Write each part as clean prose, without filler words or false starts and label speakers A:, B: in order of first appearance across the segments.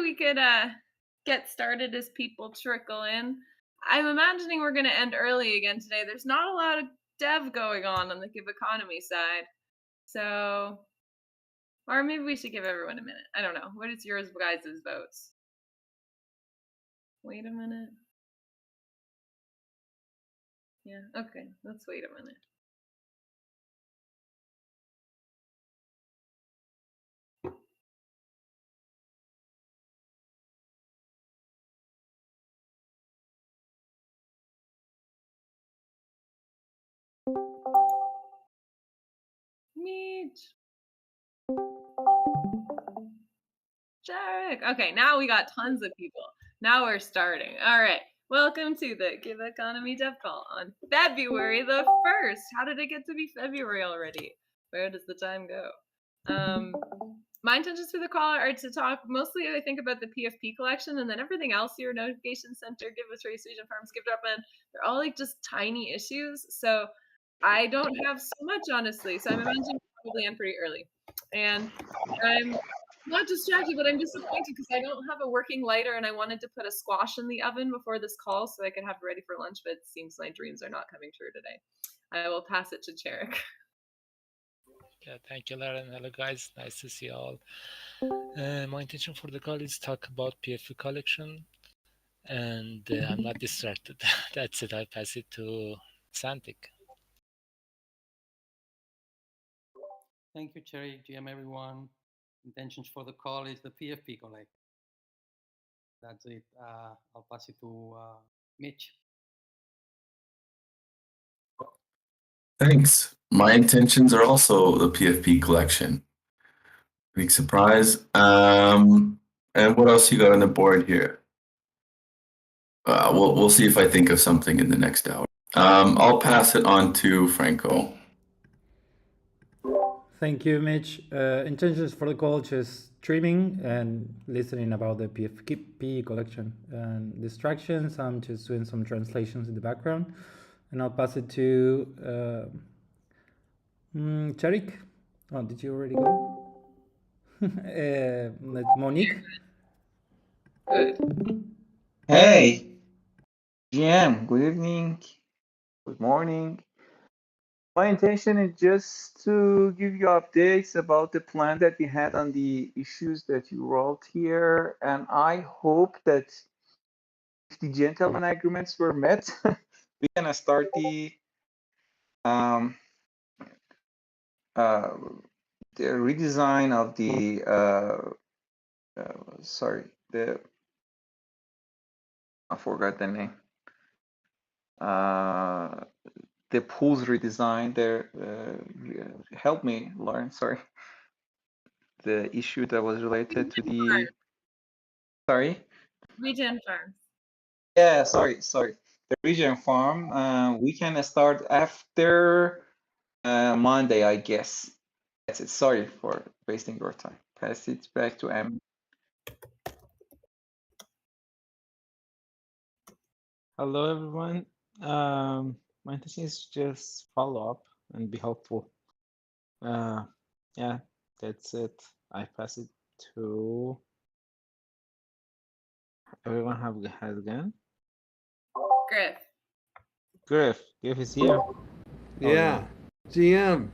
A: we could get started as people trickle in. I'm imagining we're going to end early again today. There's not a lot of dev going on the GIVeconomy side. So, or maybe we should give everyone a minute. I don't know. What is yours guys' votes? Wait a minute. Yeah, okay. Let's wait a minute. Meet Jarek. Okay, now we got tons of people. Now we're starting. All right. Welcome to the GIVeconomy Dev Call on February the 1st. How did it get to be February already? Where does the time go? My intentions for the call are to talk mostly, I think, about the PFP collection, and then everything else here, Notification Center, Giveth, Race, Region Farms, Give Dropman, they're all like just tiny issues. So I don't have so much, honestly. So I'm imagining probably end pretty early. And I'm not distracted, but I'm disappointed because I don't have a working lighter, and I wanted to put a squash in the oven before this call so I could have it ready for lunch, but it seems my dreams are not coming true today. I will pass it to Jarek.
B: Yeah, thank you, Lauren. Hello, guys. Nice to see you all. My intention for the call is talk about PFP collection, and I'm not distracted. That's it. I pass it to Santik.
C: Thank you, Cherry. GM, everyone. Intentions for the call is the PFP collect. That's it. I'll pass it to Mitch.
D: Thanks. My intentions are also the PFP collection. Big surprise. And what else you got on the board here? We'll see if I think of something in the next hour. I'll pass it on to Franco.
E: Thank you, Mitch. Intentions for the call, just streaming and listening about the PFP collection. And distractions, I'm just doing some translations in the background. And I'll pass it to Charik. Oh, did you already go? Monique.
F: Hey, GM, good evening, good morning. My intention is just to give you updates about the plan that we had on the issues that you wrote here. And I hope that if the gentleman agreements were met, we can start um, uh, the redesign of I forgot the name. The pools redesign there. Help me, Lauren. Sorry. The issue that was related to the. Sorry.
A: Region Farms.
F: Yeah, sorry. The region farm. We can start after Monday, I guess. That's it. Sorry for wasting your time. Pass it back to Em.
G: Hello, everyone. My intention is just follow up and be helpful. Yeah, that's it. I pass it to everyone. Has again.
A: Griff.
G: Griff is here.
H: Yeah, GM.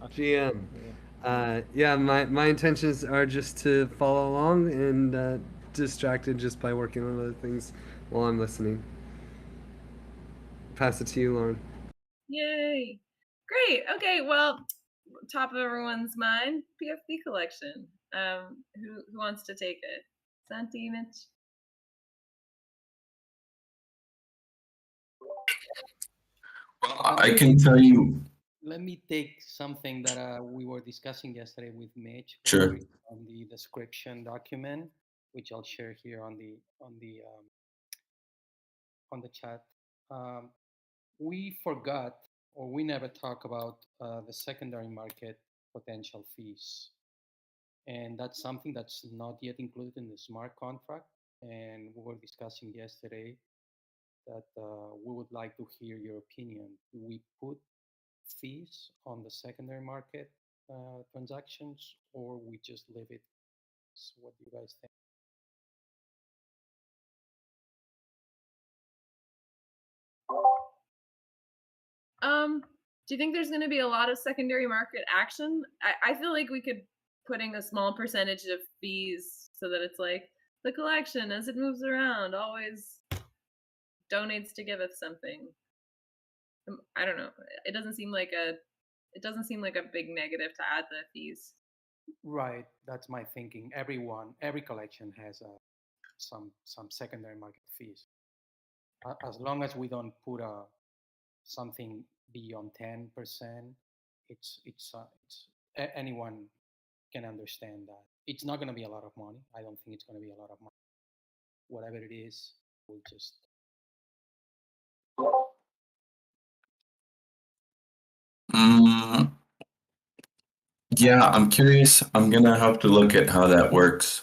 G: Yeah.
H: My intentions are just to follow along and distracted just by working on other things while I'm listening. Pass it to you, Lauren.
A: Yay. Great. Okay, well, top of everyone's mind, PFP collection. Who wants to take it? Santi, Mitch?
D: I can tell you.
C: Let me take something that we were discussing yesterday with Mitch.
D: Sure.
C: On the description document, which I'll share here on the chat. We forgot, or we never talk about the secondary market potential fees, and that's something that's not yet included in the smart contract. And we were discussing yesterday that we would like to hear your opinion. Do we put fees on the secondary market transactions, or we just leave it? So what do you guys think?
A: Do you think there's going to be a lot of secondary market action? I feel like we could putting a small percentage of fees so that it's like the collection as it moves around always donates to Giveth something. I don't know. It doesn't seem like a big negative to add the fees.
C: Right, that's my thinking. Every collection has some secondary market fees. As long as we don't put something beyond 10%, anyone can understand that. It's not going to be a lot of money. I don't think it's going to be a lot of money. Whatever it is, we'll just.
D: Yeah, I'm curious. I'm gonna have to look at how that works.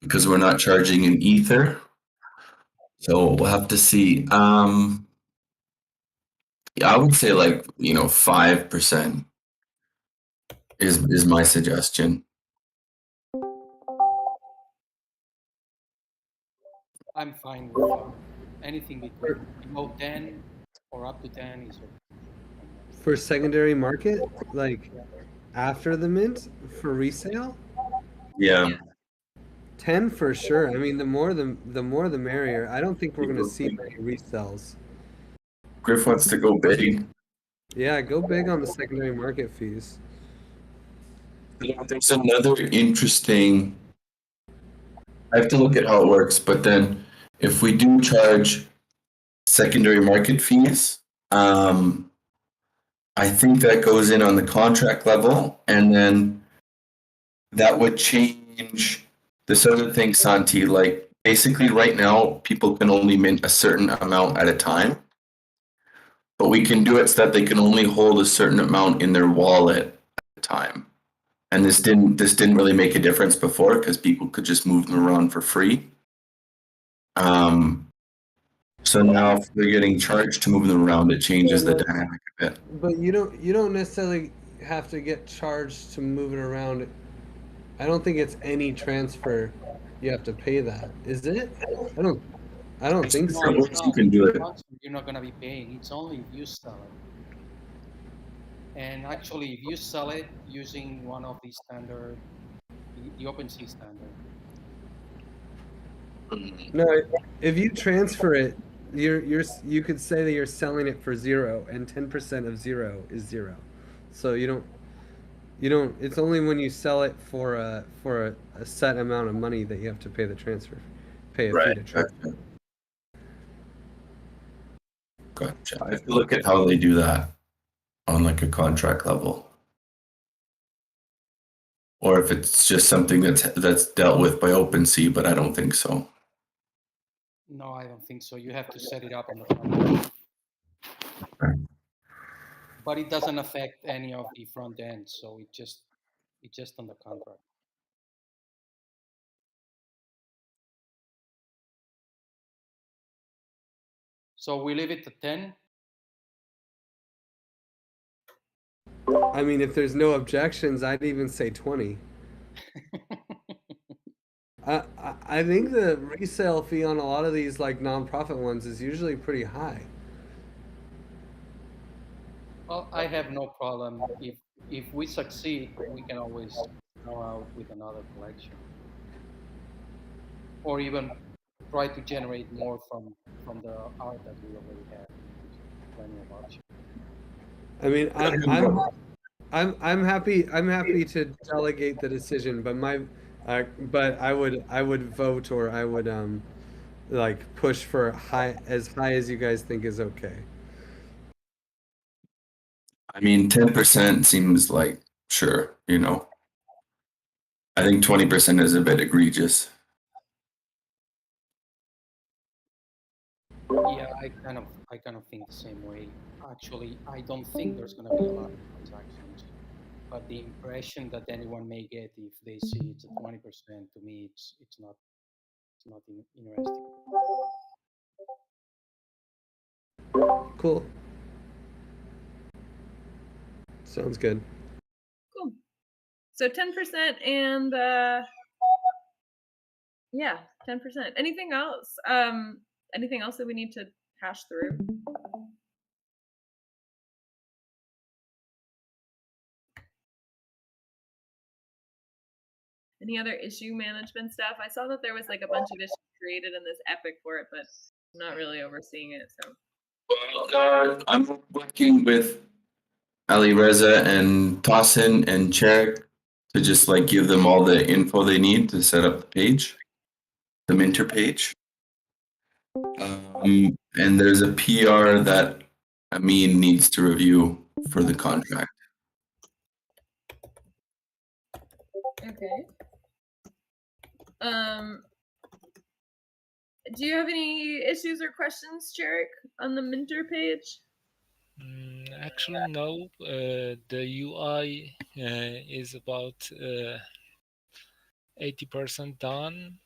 D: Because we're not charging in Ether. So we'll have to see. Yeah, I would say 5% is my suggestion.
C: I'm fine with anything between below 10 or up to 10 is okay.
H: For secondary market, like after the mint for resale,
D: Yeah.
H: 10 for sure. I mean, the more the merrier. I don't think we're gonna see many resells.
D: Griff wants to go big.
H: Yeah, go big on the secondary market fees.
D: There's another interesting. I have to look at how it works, but then if we do charge secondary market fees, I think that goes in on the contract level, and then that would change this other thing, Santi. Like basically, right now, people can only mint a certain amount at a time, but we can do it so that they can only hold a certain amount in their wallet at a time. And this didn't really make a difference before because people could just move them around for free. So now if they're getting charged to move them around, it changes the dynamic a bit.
H: But you don't necessarily have to get charged to move it around. I don't think it's any transfer you have to pay that. Is it? I don't think so.
C: No,
D: You can do it.
C: You're not going to be paying. It's only if you sell it. And actually, if you sell it using one of the standard, the OpenSea standard.
H: No, if you transfer it, you could say that you're selling it for 0, and 10% of 0 is 0. So you don't. It's only when you sell it for a set amount of money that you have to pay the transfer, pay a fee to transfer.
D: Gotcha. I have to look at how they do that on like a contract level, or if it's just something that's dealt with by OpenSea, but I don't think so.
C: No, I don't think so. You have to set it up on the front end. But it doesn't affect any of the front end, so it's just on the contract. So we leave it to 10.
H: I mean, if there's no objections, I'd even say 20. I think the resale fee on a lot of these like nonprofit ones is usually pretty high.
C: Well, I have no problem. If we succeed, we can always go out with another collection, or even try to generate more from the art that we already have. Plenty of options.
H: I mean, I'm happy to delegate the decision, but but I would vote, or I would like push for as high as you guys think is okay.
D: I mean, 10% seems like sure, I think 20% is a bit egregious.
C: Yeah, I kind of think the same way. Actually, I don't think there's going to be a lot of transactions, but the impression that anyone may get if they see it's at 20%, to me, it's not interesting.
H: Cool. Sounds good.
A: Cool. So 10% and yeah, 10%. Anything else? Anything else that we need to hash through? Any other issue management stuff? I saw that there was like a bunch of issues created in this epic for it, but I'm not really overseeing it. So
D: I'm working with Ali Reza and Tossin and Cherek to just like give them all the info they need to set up the page, the Minter page. And there's a PR that Amin needs to review for the contract.
A: okay. Do you have any issues or questions, Cherek, on the Minter page?
B: Actually, no. The UI is about 80% done,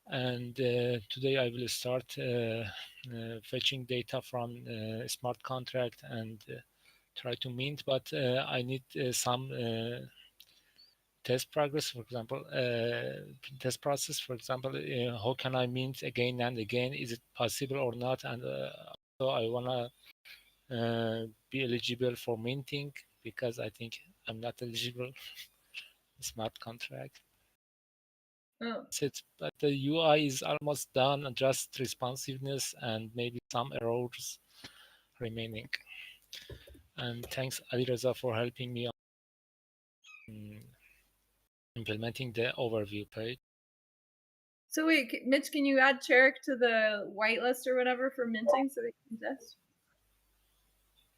B: and today I will start fetching data from smart contract and try to mint, but I need some test progress, for example, test process, for example, how can I mint again and again? Is it possible or not? And so I wanna be eligible for minting because I think I'm not eligible smart contract.
A: Oh.
B: That's it. But the UI is almost done, and just responsiveness and maybe some errors remaining. And thanks Ali Reza for helping me on implementing the overview page.
A: So wait, Mitch, can you add Cherek to the whitelist or whatever for minting so they can test?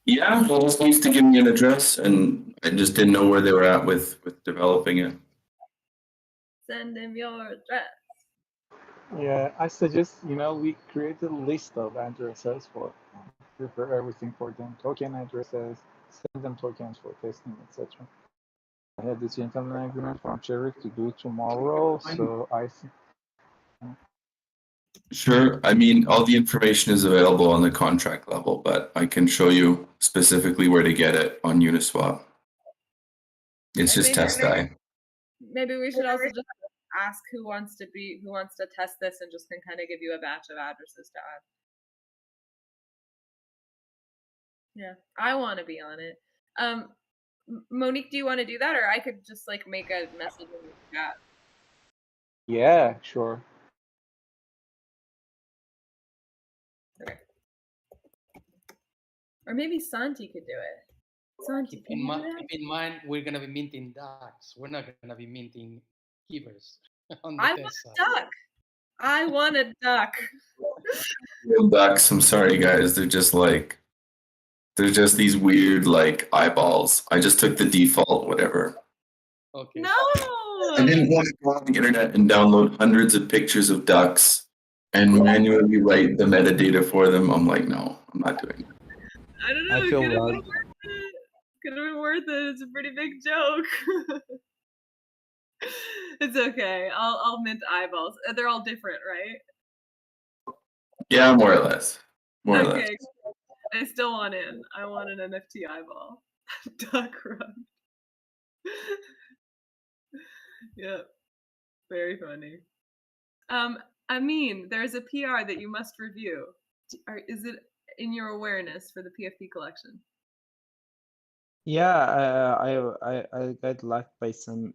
D: Yeah, he just needs to give me an address, and I just didn't know where they were at with developing it.
A: Send him your address.
I: Yeah, I suggest, we create a list of addresses for everything for them. Token addresses, send them tokens for testing, etc. I had this gentleman agreement from Cherek to do tomorrow, so I think.
D: Sure. I mean, all the information is available on the contract level, but I can show you specifically where to get it on Uniswap. It's just test guy.
A: Maybe we should also just ask who wants to test this, and just can kind of give you a batch of addresses to add. Yeah, I want to be on it. Monique, do you want to do that, or I could just like make a message in the chat?
I: Yeah, sure.
A: Okay. Or maybe Santi could do it. Santi,
C: Keep in mind, we're gonna be minting ducks. We're not gonna be minting givers on the
A: I want
C: test
A: a
C: side.
A: duck. I want a duck.
D: Real ducks, I'm sorry guys, they're just these weird like eyeballs. I just took the default whatever.
C: Okay.
A: No.
D: I didn't want to go on the internet and download hundreds of pictures of ducks and manually write the metadata for them. I'm like, no, I'm not doing it.
A: I don't know.
H: I feel bad.
A: Could have been worth it. It's a pretty big joke. It's okay. I'll mint eyeballs. They're all different, right?
D: Yeah, more or less. More or less.
A: Okay. I still want in. I want an NFT eyeball. Duck run. Yep. Very funny. I mean, there's a PR that you must review. Is it in your awareness for the PFP collection?
G: Yeah, I got locked by some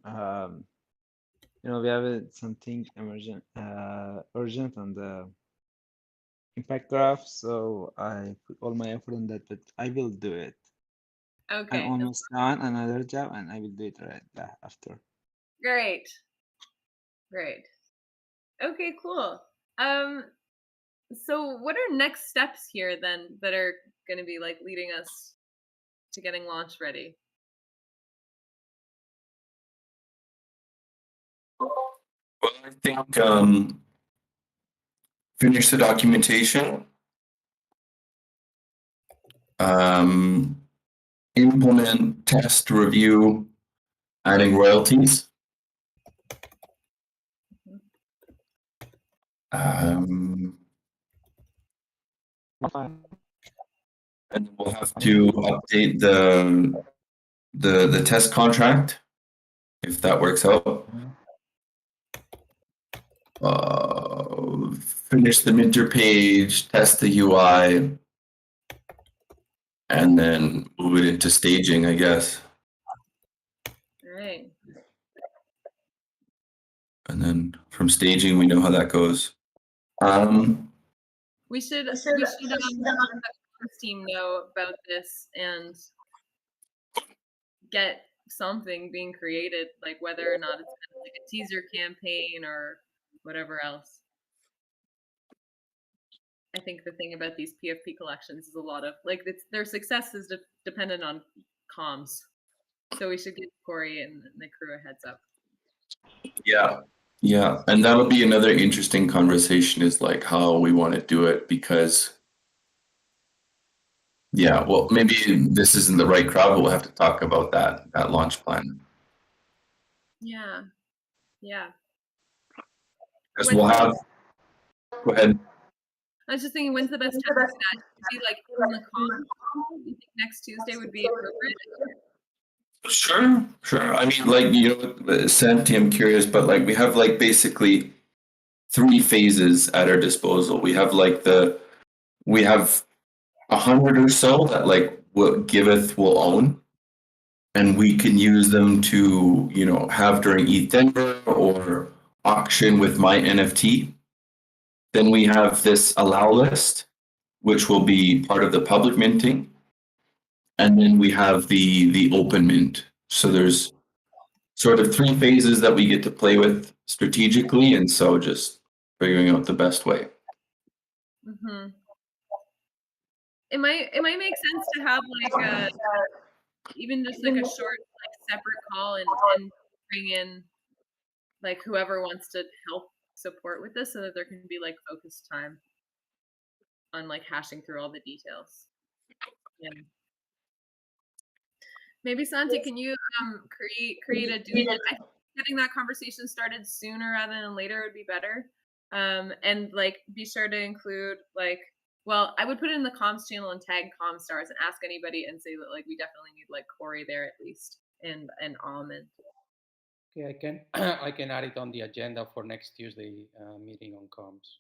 G: we have something urgent on the impact graph, so I put all my effort on that, but I will do it.
A: Okay.
G: I'm almost done another job, and I will do it right after.
A: Great. Okay, cool. So what are next steps here then that are going to be like leading us to getting launch ready?
D: Well, I think finish the documentation, implement, test, review, adding royalties. And we'll have to update the test contract if that works out. Finish the Minter page, test the UI, and then move it into staging, I guess.
A: All right.
D: then from staging, we know how that goes.
A: We should let the team know about this and get something being created, like whether or not it's kind of like a teaser campaign or whatever else. I think the thing about these PFP collections is a lot of like their success is dependent on comms. So we should give Corey and the crew a heads up.
D: Yeah, and that'll be another interesting conversation is like how we want to do it because well, maybe this isn't the right crowd, but we'll have to talk about that launch plan.
A: Yeah.
D: Because we'll have. Go ahead.
A: I was just thinking, when's the best time to do that? Should be like in the comms. You think next Tuesday would be appropriate?
D: Sure. I mean, like, Santi, I'm curious, but like we have like basically 3 phases at our disposal. We have 100 or so that like what Giveth will own, and we can use them to have during ETH Denver or auction with my NFT. Then we have this allow list, which will be part of the public minting. And then we have the open mint. So there's sort of 3 phases that we get to play with strategically, and so just figuring out the best way.
A: Mm-hmm. It might make sense to have like even just like a short like separate call and bring in like whoever wants to help support with this so that there can be like focused time on like hashing through all the details. Yeah. Maybe Santi, can you create a doodle? I think getting that conversation started sooner rather than later would be better. And like be sure to include like, well, I would put it in the comms channel and tag Comstars and ask anybody and say that like we definitely need like Corey there at least and Almond.
C: Okay, I can add it on the agenda for next Tuesday meeting on comms.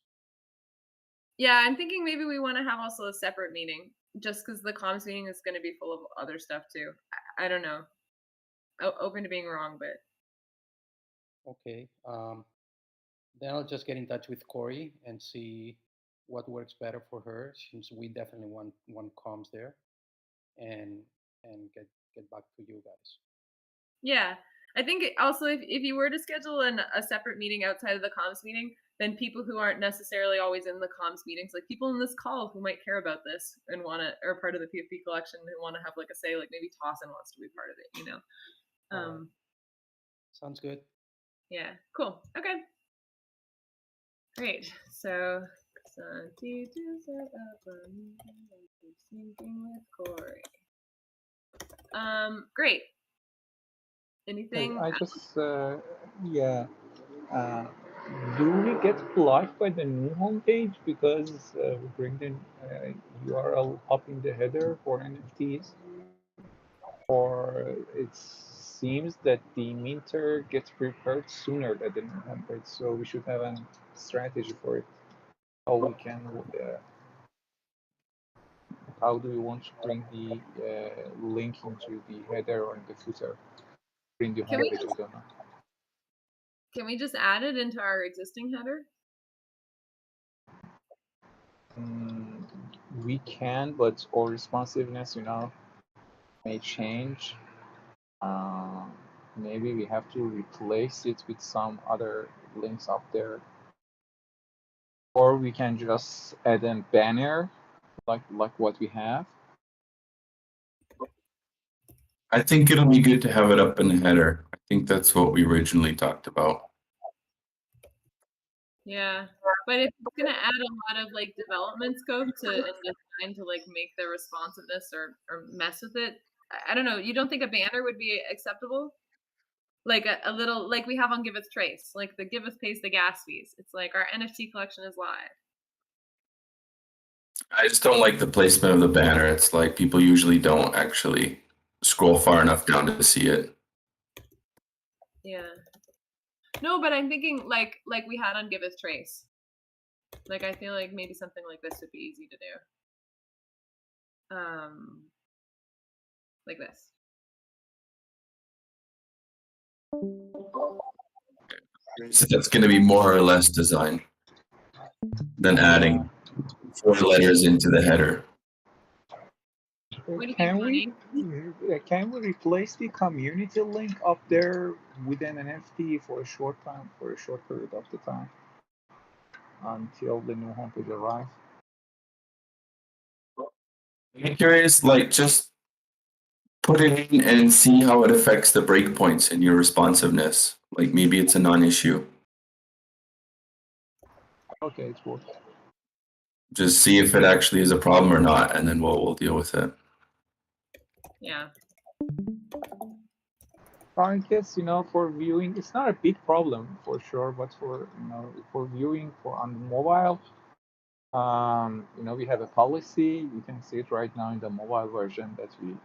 A: Yeah, I'm thinking maybe we want to have also a separate meeting just because the comms meeting is going to be full of other stuff too. I don't know. Open to being wrong, but.
C: Okay. Then I'll just get in touch with Corey and see what works better for her, since we definitely want comms there, and get back to you guys.
A: Yeah, I think also if you were to schedule a separate meeting outside of the comms meeting, then people who aren't necessarily always in the comms meetings, like people in this call who might care about this and want to, or part of the PFP collection who want to have like a say, like maybe Tossin wants to be part of it,
C: Sounds good.
A: Yeah, cool. Okay. Great. So, Santi to set up a meeting with Corey. Great. Anything?
I: I just yeah. Do we get blocked by the new homepage because we bring the URL up in the header for NFTs? Or it seems that the minter gets prepared sooner than the new homepage, so we should have a strategy for it. How we can, how do we want to bring the link into the header or in the footer? In the homepage, I don't know.
A: Can we just add it into our existing header?
I: We can, but our responsiveness, may change. Maybe we have to replace it with some other links up there, or we can just add a banner like what we have.
D: I think it'll be good to have it up in the header. I think that's what we originally talked about.
A: Yeah, but if it's gonna add a lot of like development scope to and design to like make the responsiveness or mess with it, I don't know. You don't think a banner would be acceptable? Like a little like we have on Giveth Trace, like the Giveth pays the gas fees. It's like our NFT collection is live.
D: I just don't like the placement of the banner. It's like people usually don't actually scroll far enough down to see it.
A: Yeah. No, but I'm thinking like we had on Giveth Trace. Like I feel like maybe something like this would be easy to do. Like this.
D: So that's going to be more or less design than adding 4 letters into the header.
A: What do you
I: Can
A: think,
I: we
A: Moni?
I: can we replace the community link up there with an NFT for a short time, for a short period of the time, until the new homepage arrives?
D: I'm curious, like, just put it in and see how it affects the breakpoints in your responsiveness. Like, maybe it's a non-issue.
I: Okay, it's working.
D: Just see if it actually is a problem or not, and then we'll deal with it.
A: Yeah.
I: I guess, for viewing, it's not a big problem for sure, but for viewing on the mobile, we have a policy. You can see it right now in the mobile version that we,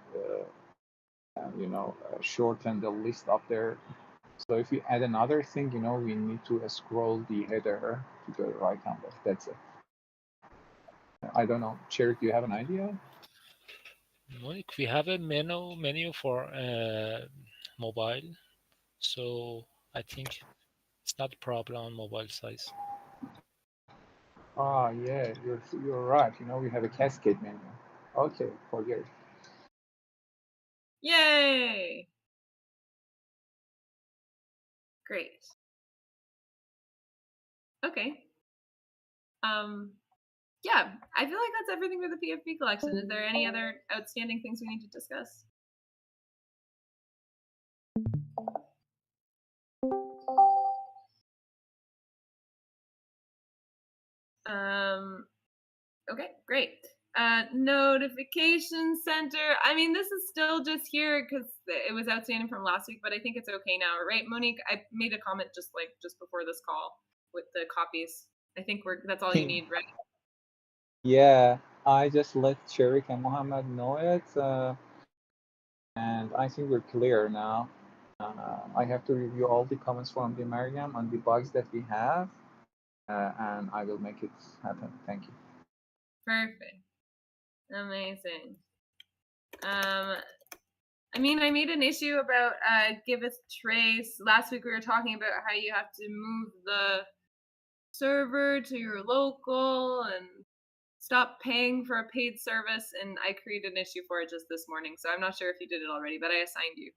I: shorten the list up there. So if you add another thing, we need to scroll the header to the right number. That's it. I don't know. Cherry, do you have an idea?
B: Monique, we have a menu for mobile, so I think it's not a problem on mobile size.
I: Ah, yeah, you're right. We have a cascade menu. Okay, forget it.
A: Yay! Great. Okay. Yeah, I feel like that's everything for the PFP collection. Is there any other outstanding things we need to discuss? Okay, great. Notification center. I mean, this is still just here because it was outstanding from last week, but I think it's okay now, right? Monique, I made a comment just before this call with the copies. I think that's all you need, right?
I: Yeah, I just let Sherik and Mohammed know it, and I think we're clear now. I have to review all the comments from the Mariam on the bugs that we have, and I will make it happen. Thank you.
A: Perfect. Amazing. I mean, I made an issue about Giveth trace. Last week we were talking about how you have to move the server to your local and stop paying for a paid service, and I created an issue for it just this morning. So I'm not sure if you did it already, but I assigned you.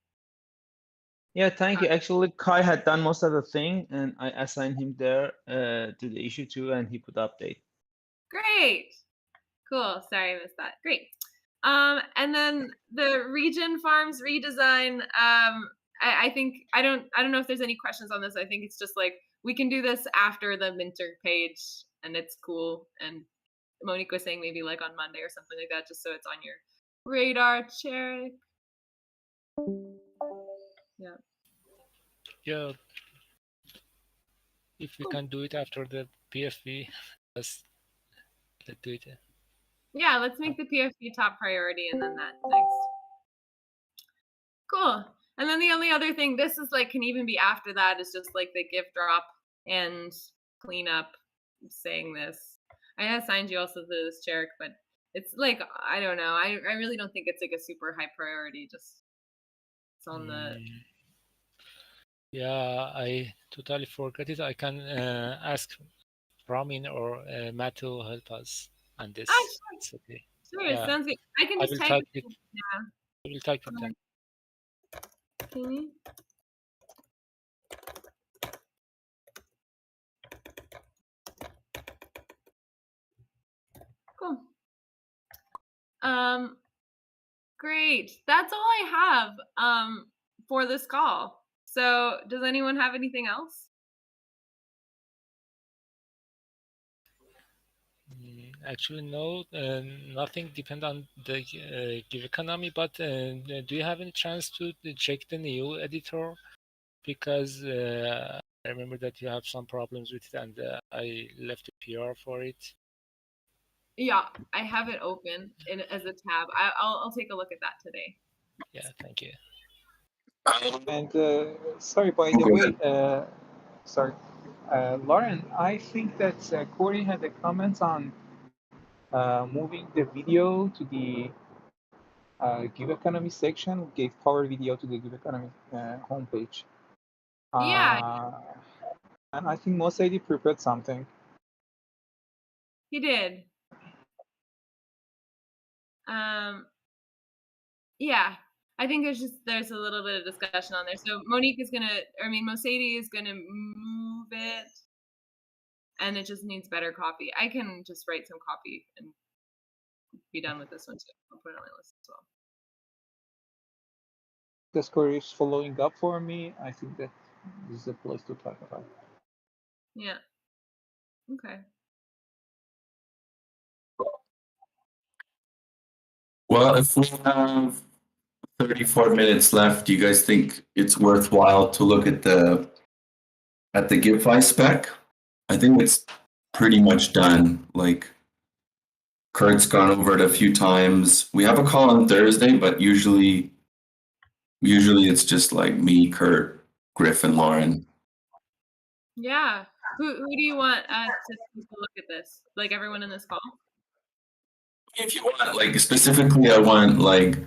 F: Yeah, thank you. Actually, Kai had done most of the thing, and I assigned him there to the issue too, and he put update.
A: Great. Cool. Sorry I missed that. Great. And then the region farms redesign. I think I don't know if there's any questions on this. I think it's just like we can do this after the Minter page, and it's cool. And Monique was saying maybe like on Monday or something like that, just so it's on your radar, Cherry. Yeah.
B: Yeah. If we can do it after the PFP, let's do it.
A: Yeah, let's make the PFP top priority and then that next. Cool. And then the only other thing, this is like can even be after that, is just like the gift drop and cleanup saying this. I assigned you also to this, Cherrick, but it's like I don't know. I really don't think it's like a super high priority. Just it's on the.
B: Yeah, I totally forgot it. I can ask Ramin or Matt to help us on this.
A: Sure.
B: It's okay.
A: Sure,
B: Yeah.
A: sounds good. I can just type it. Yeah.
B: I will type with them.
A: Can you? Cool. Great. That's all I have for this call. So, does anyone have anything else?
B: Actually, no, nothing depend on the GIVeconomy, but do you have any chance to check the new editor? Because I remember that you have some problems with it, and I left a PR for it.
A: Yeah, I have it open as a tab. I'll take a look at that today.
B: Yeah, thank you.
I: And sorry, by the way, sorry, Lauren, I think that Corey had a comment on moving the video to the GIVeconomy section, gave power video to the GIVeconomy homepage.
A: Yeah.
I: And I think Mosaic prepared something.
A: He did. Yeah, I think there's a little bit of discussion on there. So Mosaic is gonna move it, and it just needs better copy. I can just write some copy and be done with this one too. I'll put it on my list as well.
I: Discord is following up for me. I think that this is a place to talk about.
A: Yeah. Okay.
D: Well, if we have 34 minutes left, do you guys think it's worthwhile to look at the GIVefi spec? I think it's pretty much done. Like, Kurt's gone over it a few times. We have a call on Thursday, but usually it's just like me, Kurt, Griff, and Lauren.
A: Yeah. Who do you want to look at this? Like everyone in this call?
D: If you want, like, specifically, I want like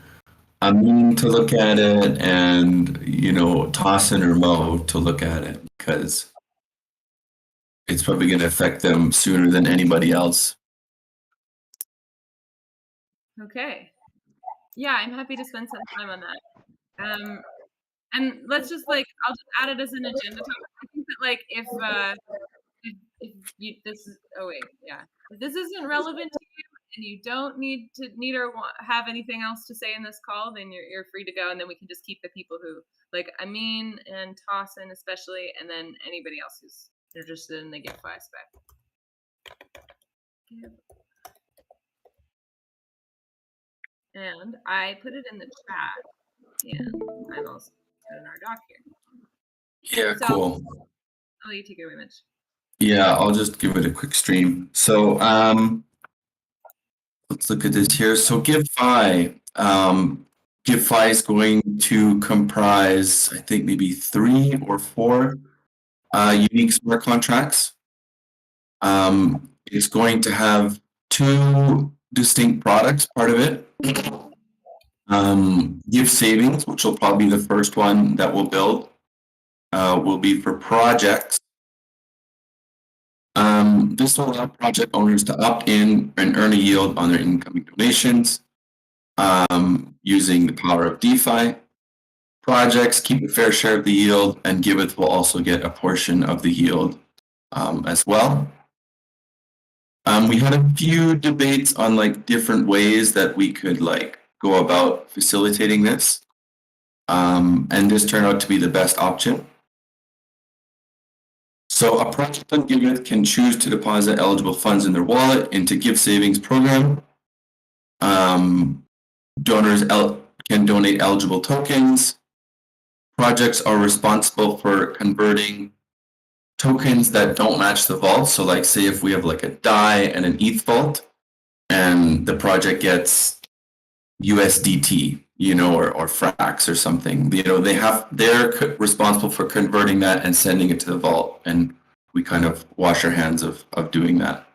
D: Amin to look at it, and Tossin or Mo to look at it, because it's probably going to affect them sooner than anybody else.
A: Okay. Yeah, I'm happy to spend some time on that. And let's just I'll just add it as an agenda topic. I think that if you, this is if this isn't relevant to you and you don't need or have anything else to say in this call, then you're free to go, and then we can just keep the people who Amin and Tossin especially, and then anybody else who's interested in the GIVefi spec. And I put it in the chat, and I'm also in our doc here.
D: Yeah, cool.
A: I'll let you take it away, Mitch.
D: Yeah, I'll just give it a quick stream. So let's look at this here. So GIVefi is going to comprise, I think, maybe 3 or 4 unique smart contracts. It's going to have 2 distinct products, part of it. Give Savings, which will probably be the first one that we'll build, will be for projects. This will allow project owners to opt in and earn a yield on their incoming donations using the power of DeFi. Projects keep a fair share of the yield, and Giveth will also get a portion of the yield as well. We had a few debates on different ways that we could go about facilitating this, and this turned out to be the best option. So a project on Giveth can choose to deposit eligible funds in their wallet into Give Savings program. Donors can donate eligible tokens. Projects are responsible for converting tokens that don't match the vault. So say if we have a DAI and an ETH vault, and the project gets USDT, or Frax or something, they're responsible for converting that and sending it to the vault, and we kind of wash our hands of doing that.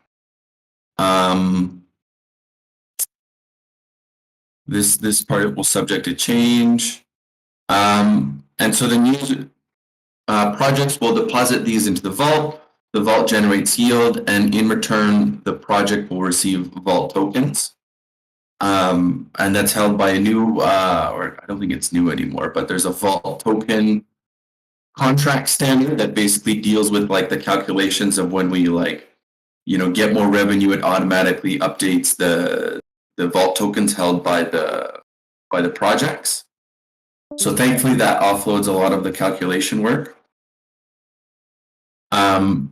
D: This part will subject to change, and so the new projects will deposit these into the vault. The vault generates yield, and in return, the project will receive vault tokens. And that's held by a new, or I don't think it's new anymore, but there's a vault token contract standard that basically deals with the calculations of when we get more revenue. It automatically updates the vault tokens held by the projects. So thankfully that offloads a lot of the calculation work. And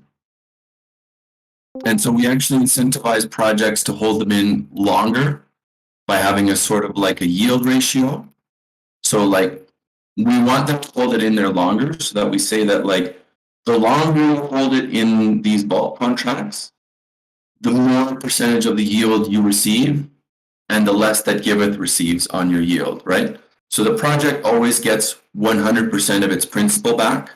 D: so we actually incentivize projects to hold them in longer by having a sort of a yield ratio. So we want them to hold it in there longer, so that we say that the longer you hold it in these vault contracts, the more percentage of the yield you receive, and the less that Giveth receives on your yield, right? So the project always gets 100% of its principal back,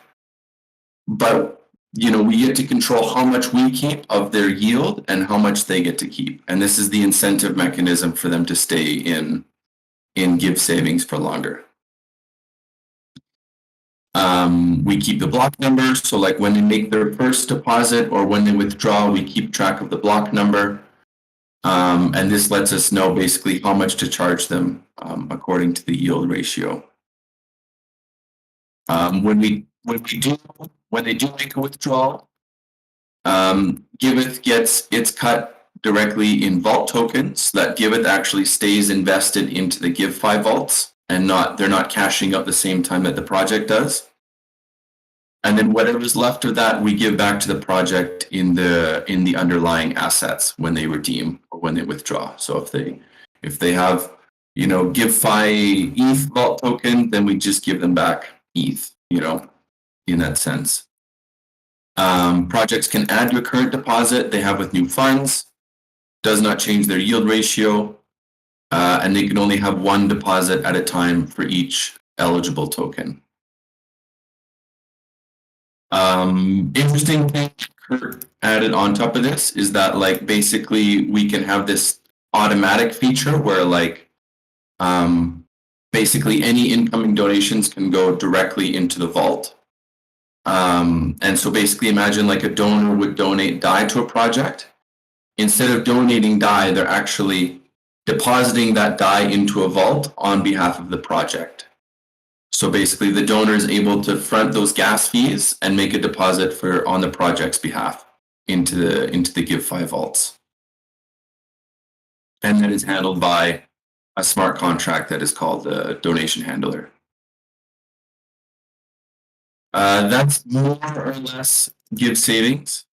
D: but we get to control how much we keep of their yield and how much they get to keep. And this is the incentive mechanism for them to stay in Give Savings for longer. We keep the block number. So like when they make their first deposit or when they withdraw, we keep track of the block number. And this lets us know basically how much to charge them according to the yield ratio. When they do make a withdrawal, Giveth gets its cut directly in vault tokens. That Giveth actually stays invested into the GiveFi vaults, and they're not cashing out the same time that the project does. And then whatever's left of that, we give back to the project in the underlying assets when they redeem or when they withdraw. So if they have GiveFi ETH vault token, then we just give them back ETH, in that sense. Projects can add to a current deposit they have with new funds, does not change their yield ratio, and they can only have one deposit at a time for each eligible token. Interesting thing Kurt added on top of this is that like basically we can have this automatic feature where like basically any incoming donations can go directly into the vault. And so basically imagine like a donor would donate DAI to a project. Instead of donating DAI, they're actually depositing that DAI into a vault on behalf of the project. So basically the donor is able to front those gas fees and make a deposit on the project's behalf into the GiveFi vaults. And that is handled by a smart contract that is called a donation handler. That's more or less Give savings.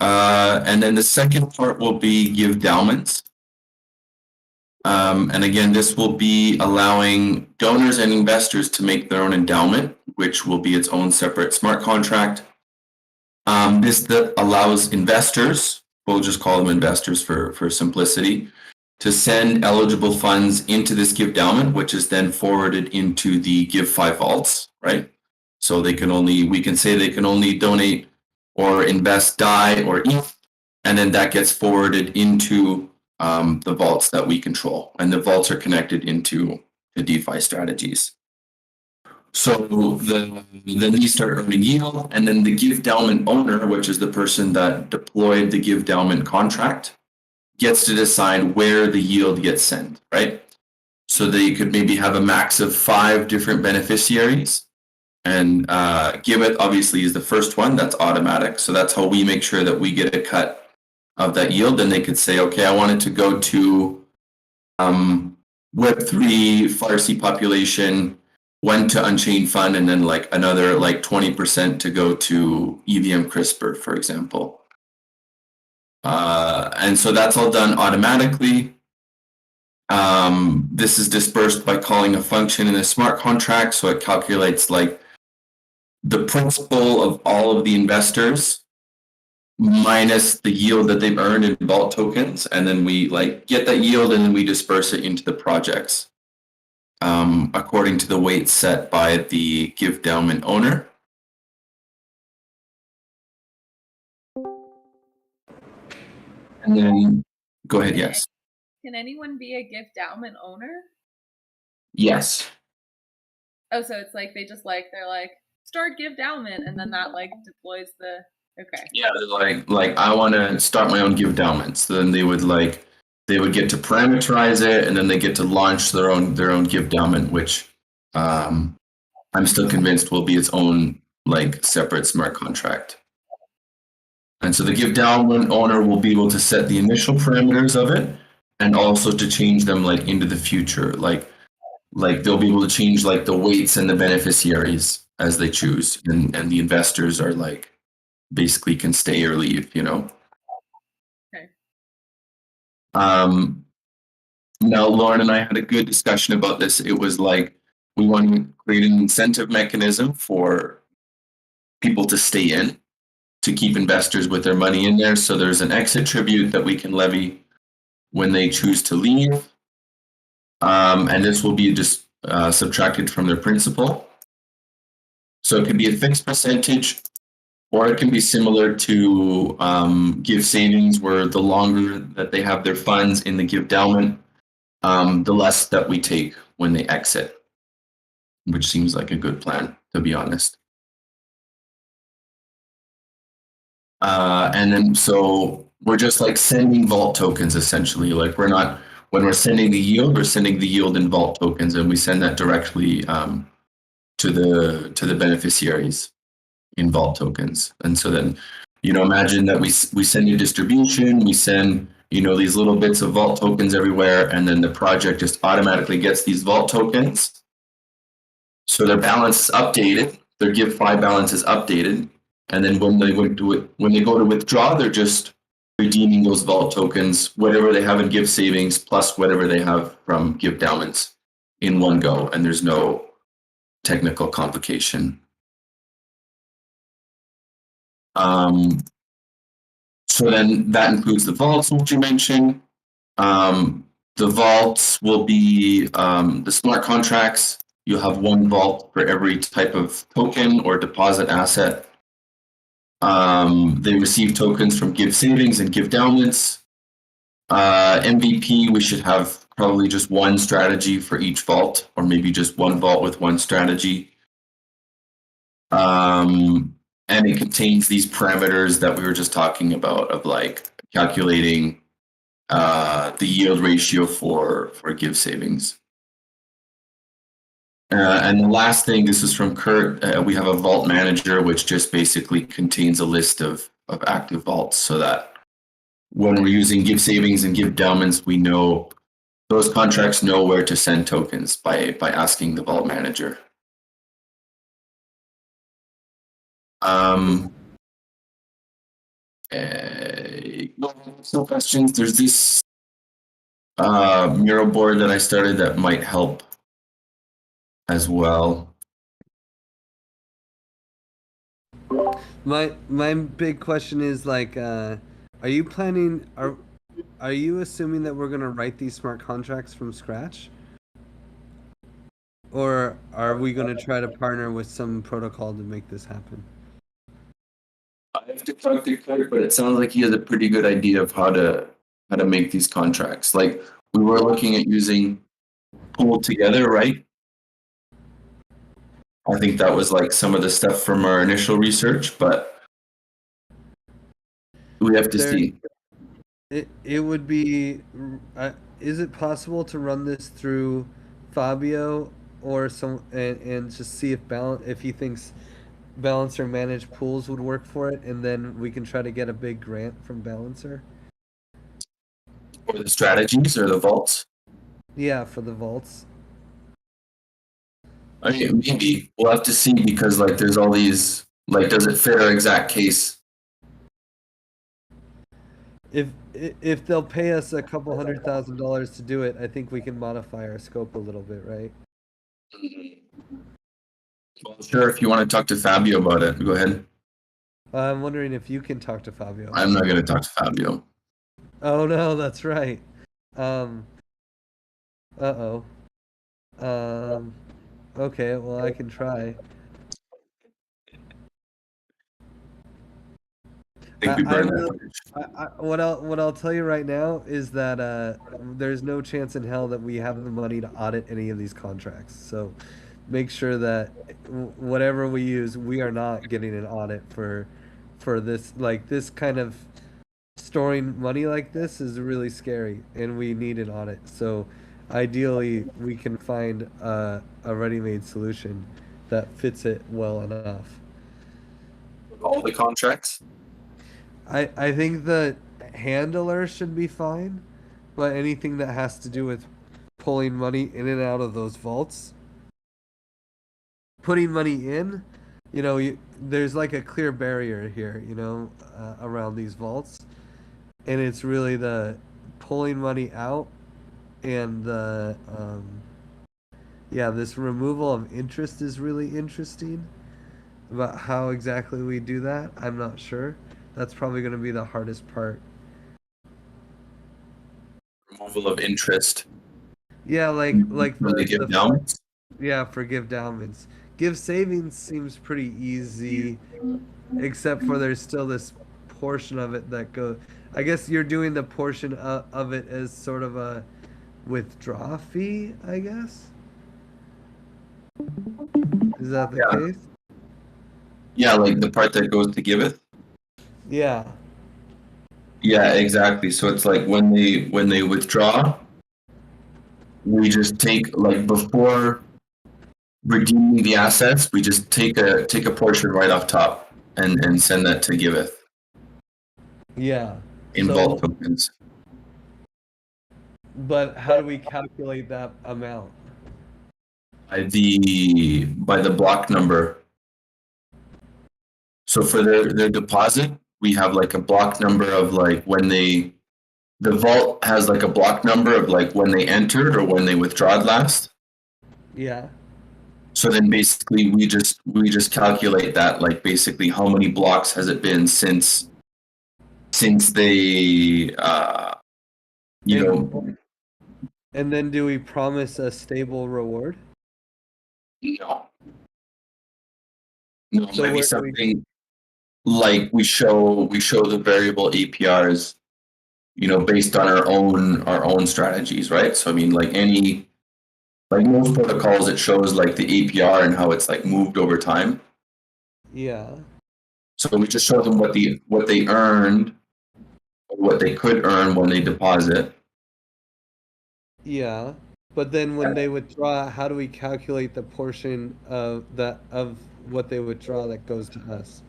D: And then the second part will be Give endowments. And again, this will be allowing donors and investors to make their own endowment, which will be its own separate smart contract. This allows investors, we'll just call them investors for simplicity, to send eligible funds into this Give endowment, which is then forwarded into the GiveFi vaults, right? So we can say they can only donate or invest DAI or ETH, and then that gets forwarded into the vaults that we control, and the vaults are connected into the DeFi strategies. So then these start earning yield, and then the Give endowment owner, which is the person that deployed the Give endowment contract, gets to decide where the yield gets sent, right? So they could maybe have a max of 5 different beneficiaries, and Giveth obviously is the first one. That's automatic. So that's how we make sure that we get a cut of that yield. And they could say, okay, I want it to go to Web3 Farsi population, 1 to Unchained Fund, and then like another like 20% to go to EVM CRISPR, for example. And so that's all done automatically. This is dispersed by calling a function in a smart contract. So it calculates like the principal of all of the investors minus the yield that they've earned in vault tokens. And then we like get that yield and then we disperse it into the projects according to the weight set by the Give endowment owner. And then go ahead, yes.
A: Can anyone be a Give endowment owner?
D: Yes.
A: Oh, so it's like they're like start Give endowment, and then that like deploys the okay. Yeah,
D: they're like I want to start my own Give endowments. So then they would get to parameterize it, and then they get to launch their own Give endowment, which I'm still convinced will be its own like separate smart contract. And so the Give endowment owner will be able to set the initial parameters of it, and also to change them like into the future. Like they'll be able to change like the weights and the beneficiaries as they choose, and the investors are like basically can stay or leave,
A: Okay.
D: Now Lauren and I had a good discussion about this. It was like we want to create an incentive mechanism for people to stay in, to keep investors with their money in there. So there's an exit tribute that we can levy when they choose to leave. And this will be just subtracted from their principal. So it can be a fixed percentage, or it can be similar to Give savings, where the longer that they have their funds in the Give endowment, the less that we take when they exit. which seems like a good plan, to be honest. And then so we're just like sending vault tokens essentially. Like we're not, when we're sending the yield, we're sending the yield in vault tokens, and we send that directly to the beneficiaries in vault tokens. And so then, imagine that we send a distribution, we send these little bits of vault tokens everywhere, and then the project just automatically gets these vault tokens. So their balance is updated, their GiveFi balance is updated, and then when they go to withdraw, they're just redeeming those vault tokens, whatever they have in Give Savings plus whatever they have from Give Endowments in one go, and there's no technical complication. So then that includes the vaults, which you mentioned. The vaults will be the smart contracts. You'll have one vault for every type of token or deposit asset. They receive tokens from Give Savings and Give Endowments. MVP, we should have probably just one strategy for each vault, or maybe just one vault with one strategy. And it contains these parameters that we were just talking about of like calculating the yield ratio for Give Savings. And the last thing, this is from Kurt, we have a vault manager, which just basically contains a list of active vaults, so that when we're using Give Savings and Give Endowments, we know those contracts know where to send tokens by asking the vault manager. No questions. There's this mural board that I started that might help as well.
H: My big question is like, are you planning? Are you assuming that we're gonna write these smart contracts from scratch, or are we gonna try to partner with some protocol to make this happen?
D: I have to talk to Kurt, but it sounds like he has a pretty good idea of how to make these contracts. Like we were looking at using Pool Together, right? I think that was like some of the stuff from our initial research, but we have to see.
H: It would be. Is it possible to run this through Fabio or some and just see if he thinks Balancer managed pools would work for it, and then we can try to get a big grant from Balancer?
D: Or the strategies or the vaults?
H: Yeah, for the vaults.
D: I mean, maybe we'll have to see, because like there's all these, like, does it fit our exact case?
H: If they'll pay us a couple $100,000 to do it, I think we can modify our scope a little bit, right?
D: Well, sure, if you want to talk to Fabio about it, go ahead.
H: I'm wondering if you can talk to Fabio.
D: I'm not going to talk to Fabio.
H: Oh no, that's right. Okay, well I can try. What I'll tell you right now is that there's no chance in hell that we have the money to audit any of these contracts. So make sure that whatever we use, we are not getting an audit for this. Like this kind of storing money like this is really scary, and we need an audit. So ideally, we can find a ready-made solution that fits it well enough.
D: All the contracts?
H: I think the handler should be fine, but anything that has to do with pulling money in and out of those vaults, putting money in, there's like a clear barrier here, around these vaults, and it's really the pulling money out and the this removal of interest is really interesting. About how exactly we do that, I'm not sure. That's probably going to be the hardest part.
D: Removal of interest.
H: Yeah, like
D: for the Give Endowments?
H: Yeah, for Give Endowments. Give Savings seems pretty easy, except for there's still this portion of it that goes. I guess you're doing the portion of it as sort of a withdraw fee, I guess. Is that the
D: Yeah.
H: case?
D: Yeah, like the part that goes to Giveth.
H: Yeah.
D: Yeah, exactly. So it's like when they withdraw, we just take, like, before redeeming the assets, we just take a portion right off top and send that to Giveth
H: Yeah.
D: in
H: So,
D: vault tokens.
H: but how do we calculate that amount?
D: By the block number. So for their deposit, we have like a block number of like when the vault has like a block number of like when they entered or when they withdrawed last.
H: Yeah.
D: So then basically we just calculate that, like basically how many blocks has it been since they you know.
H: And then do we promise a stable reward?
D: No,
H: So
D: maybe
H: we're-
D: something like we show the variable APRs, based on our own strategies, right? So I mean, like most protocols, it shows like the APR and how it's like moved over time.
H: Yeah.
D: So we just show them what they earned, what they could earn when they deposit.
H: Yeah. But then when they withdraw, how do we calculate the portion of what they withdraw that goes to us?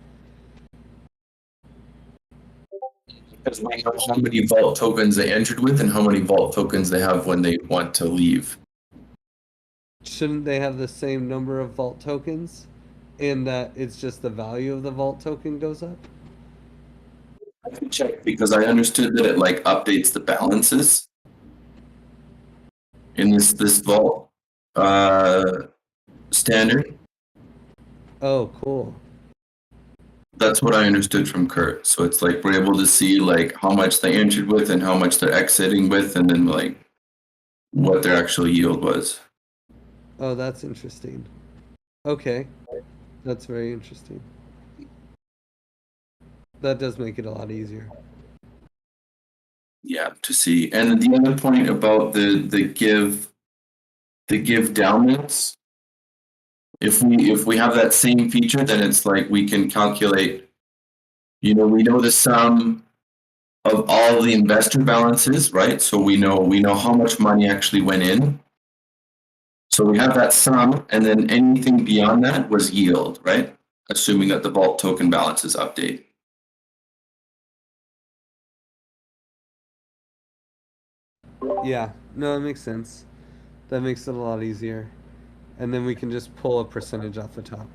D: Because we know how many vault tokens they entered with and how many vault tokens they have when they want to leave.
H: Shouldn't they have the same number of vault tokens? And that it's just the value of the vault token goes up?
D: I can check because I understood that it like updates the balances in this vault standard.
H: Oh, cool.
D: That's what I understood from Kurt. So it's like we're able to see like how much they entered with and how much they're exiting with, and then like what their actual yield was.
H: Oh, that's interesting. Okay. That's very interesting. That does make it a lot easier.
D: Yeah, to see. And the other point about the give endowments, if we have that same feature, then it's like we can calculate, we know the sum of all the investor balances, right? So we know how much money actually went in. So we have that sum, and then anything beyond that was yield, right? Assuming that the vault token balances update.
H: Yeah, no, it makes sense. That makes it a lot easier. And then we can just pull a percentage off the top.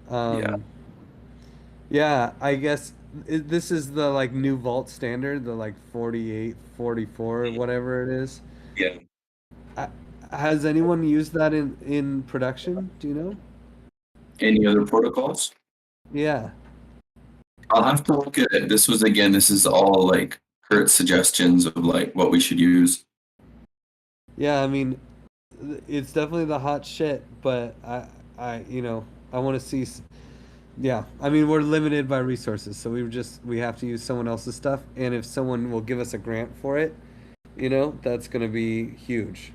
D: Yeah.
H: Yeah, I guess this is the like new vault standard, the like 48, 44, whatever it is.
D: Yeah.
H: Has anyone used that in production? Do you know?
D: Any other protocols?
H: Yeah.
D: I'll have to look at it. This is all like Kurt's suggestions of like what we should use.
H: Yeah, I mean, it's definitely the hot shit, but I want to see. Yeah, I mean, we're limited by resources, so we have to use someone else's stuff, and if someone will give us a grant for it, that's going to be huge.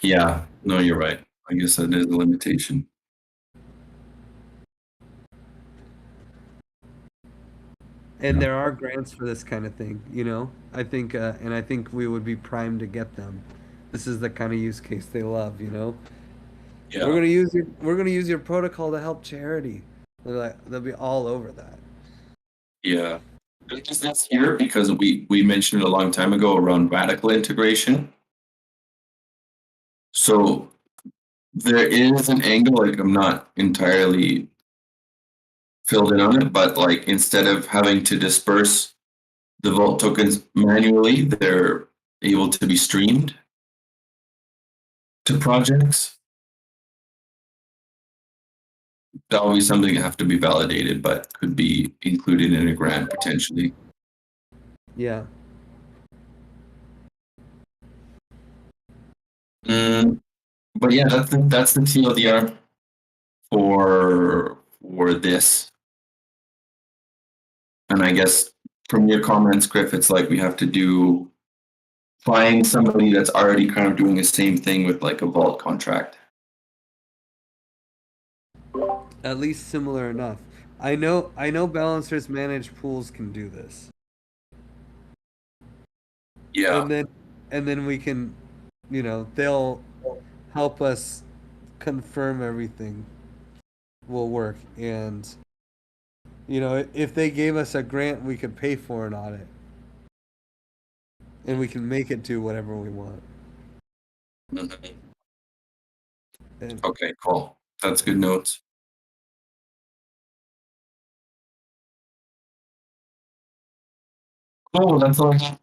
D: Yeah, no, you're right. I guess that is a limitation.
H: And there are grants for this kind of thing, I think, and I think we would be primed to get them. This is the kind of use case they love,
D: Yeah.
H: We're gonna use your protocol to help charity. They'll be all over that.
D: Yeah. That's here because we mentioned it a long time ago around radical integration. So there is an angle, like I'm not entirely filled in on it, but like instead of having to disperse the vault tokens manually, they're able to be streamed to projects. That'll be something that have to be validated, but could be included in a grant potentially.
H: Yeah.
D: But yeah, that's the TLDR for this. And I guess from your comments, Griff, it's like we have to do find somebody that's already kind of doing the same thing with like a vault contract.
H: At least similar enough. I know balancers managed pools can do this.
D: Yeah.
H: And then we can, you know, they'll help us confirm everything will work. And, you know, if they gave us a grant, we could pay for an audit. And we can make it do whatever we want.
D: Mhm.
H: And
D: Okay, cool. That's good notes. Cool, that's all I have.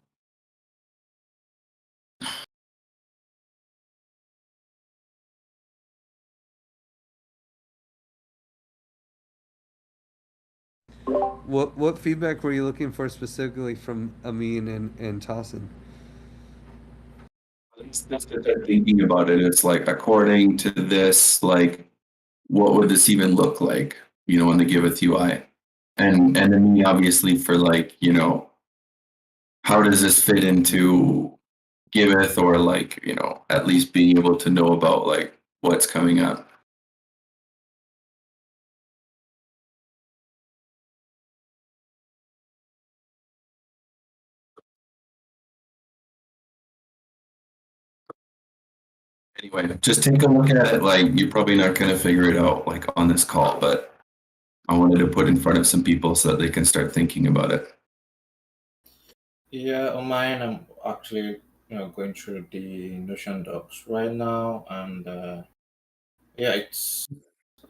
H: what feedback were you looking for specifically from Amin and Tassin?
D: They're thinking about it. It's like, according to this, like, what would this even look like, you know, in the Giveth UI? And then obviously for like, you know, how does this fit into Giveth, or like, you know, at least being able to know about like what's coming up. Anyway, just take a look at it. Like, you're probably not going to figure it out like on this call, but I wanted to put in front of some people so that they can start thinking about it.
J: Yeah, on mine, I'm actually going through the Notion docs right now, and yeah,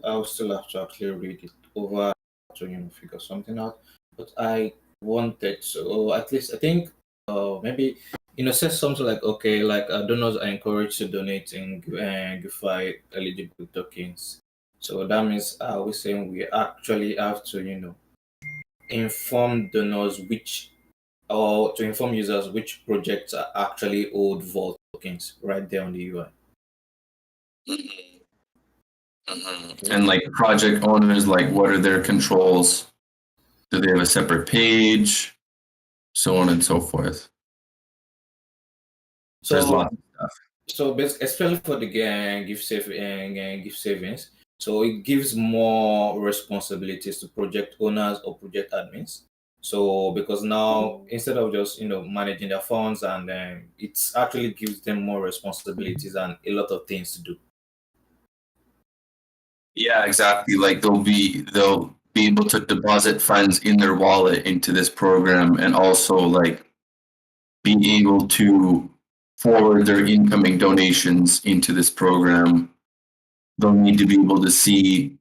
J: I'll still have to actually read it over to figure something out. But I wanted to at least I think maybe say something like, okay, like donors are encouraged to donate in GIVeFi eligible tokens. So that means we're saying we actually have to inform donors or to inform users which projects are actually old vault tokens right there on the UI.
D: And like project owners, like, what are their controls? Do they have a separate page? So on and so forth. So there's lots of stuff.
J: So especially for the gift savings, so it gives more responsibilities to project owners or project admins. So because now instead of just managing their funds, and it actually gives them more responsibilities and a lot of things to do.
D: Yeah, exactly. Like they'll be able to deposit funds in their wallet into this program, and also like be able to forward their incoming donations into this program. They'll need to be able to see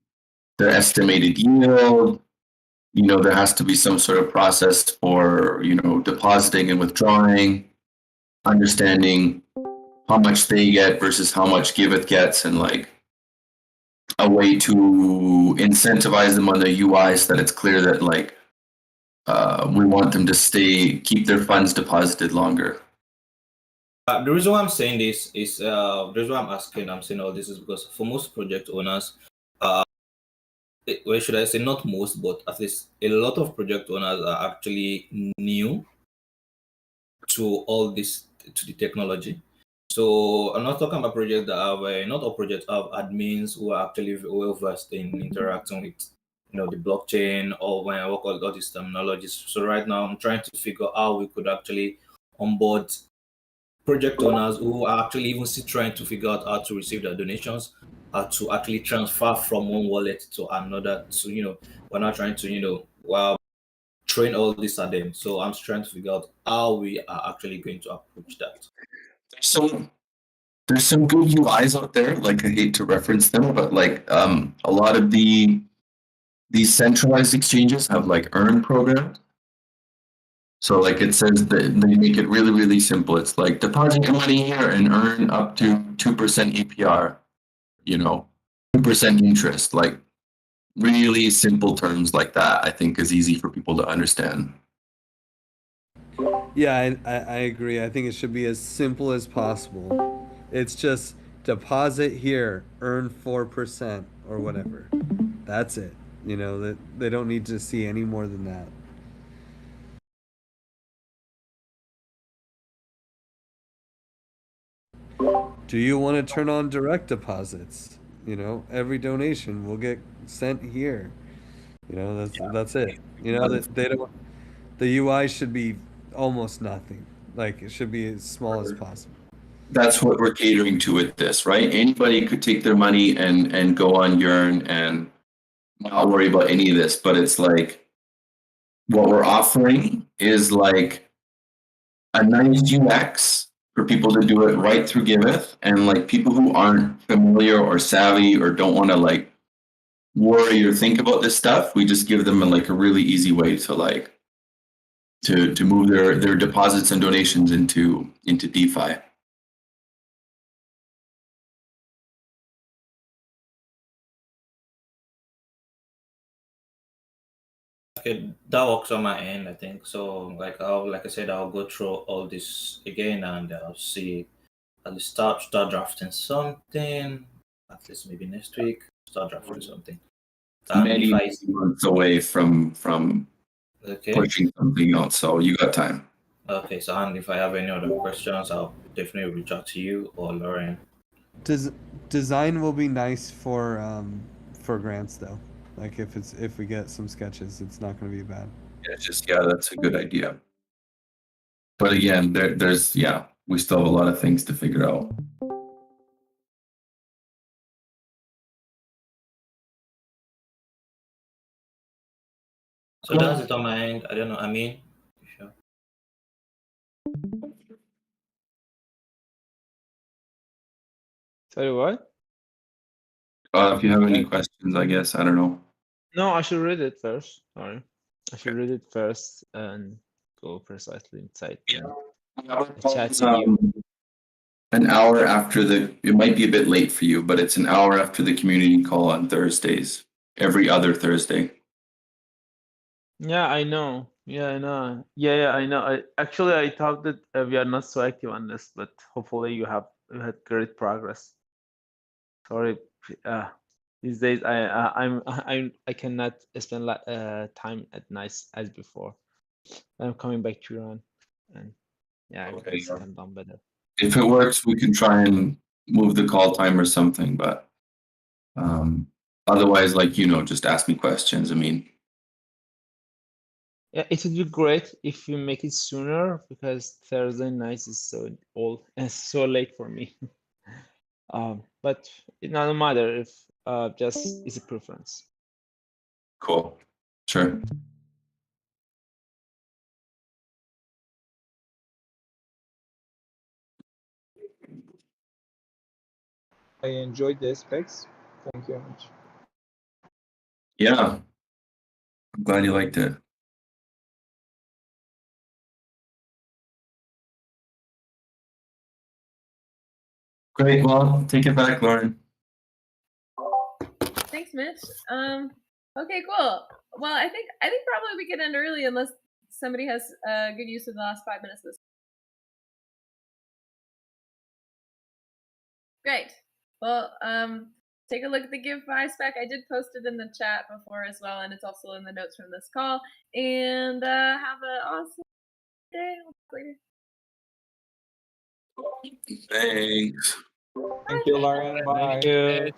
D: their estimated yield. You know, there has to be some sort of process for, depositing and withdrawing, understanding how much they get versus how much Giveth gets, and like a way to incentivize them on the UI so that it's clear that like we want them to keep their funds deposited longer.
J: The reason why I'm saying this is the reason why I'm saying all this is because for most project owners, where should I say, not most, but at least a lot of project owners are actually new to all this, to the technology. So I'm not talking about projects that have not all projects have admins who are actually well versed in interacting with the blockchain, or when I work on all these terminologies. So right now I'm trying to figure out how we could actually onboard project owners who are actually even still trying to figure out how to receive their donations, how to actually transfer from one wallet to another. So we're not trying to train all this at them. So I'm trying to figure out how we are actually going to approach that.
D: There's some good UIs out there. Like, I hate to reference them, but like a lot of these centralized exchanges have like earn programs. So like it says that they make it really, really simple. It's like deposit your money here and earn up to 2% APR, 2% interest. Like really simple terms like that, I think is easy for people to understand.
H: Yeah, I agree. I think it should be as simple as possible. It's just deposit here, earn 4% or whatever. That's it. That they don't need to see any more than that. Do you want to turn on direct deposits? You know, every donation will get sent here. You know, that's it. You know, that they don't. The UI should be almost nothing. Like it should be as small as possible.
D: That's what we're catering to with this, right? Anybody could take their money and go on Yearn and not worry about any of this, but it's like what we're offering is like a nice UX for people to do it right through Giveth, and like people who aren't familiar or savvy or don't want to like worry or think about this stuff, we just give them like a really easy way to like to move their deposits and donations into DeFi.
J: Okay, that works on my end, I think. So like I said, I'll go through all this again and I'll see. I'll start drafting something. At least maybe next week. Start drafting something.
D: Many
J: If I
D: months away from
J: okay.
D: pushing something else, so you got time.
J: Okay, so and if I have any other questions, I'll definitely reach out to you or Lauren.
H: Design will be nice for grants though. Like if we get some sketches, it's not going to be bad.
D: Yeah, that's a good idea. But again, there's we still have a lot of things to figure out.
J: So that's it on my end. I don't know. I mean, sure.
G: Sorry, what?
D: If you have any questions, I guess I don't know.
G: No, I should read it first. Sorry, I should read it first and go precisely inside. Chat with you.
D: An hour after it might be a bit late for you, but it's an hour after the community call on Thursdays, every other Thursday.
G: Yeah, I know. Yeah, I know. Yeah, I know. Actually, I thought that we are not so active on this, but hopefully you had great progress. Sorry, these days I cannot spend time at night as before. I'm coming back to Iran, and yeah,
D: Okay,
G: I can done better.
D: If it works, we can try and move the call time or something, but otherwise, like just ask me questions. I mean,
G: yeah, it would be great if you make it sooner because Thursday night is so old and so late for me. But it doesn't matter if just it's a preference.
D: Cool. Sure.
I: I enjoyed the specs. Thank you very much.
D: Yeah. I'm glad you liked it. Great. Well, take it back, Lauren.
A: Thanks, Mitch. Okay, cool. Well, I think probably we could end early unless somebody has good use of the last 5 minutes of this. Great. Well, take a look at the GiveFi spec. I did post it in the chat before as well, and it's also in the notes from this call. And have an awesome day. Later.
D: Thanks.
I: Thank you, Lauren. Bye.
G: Thank you.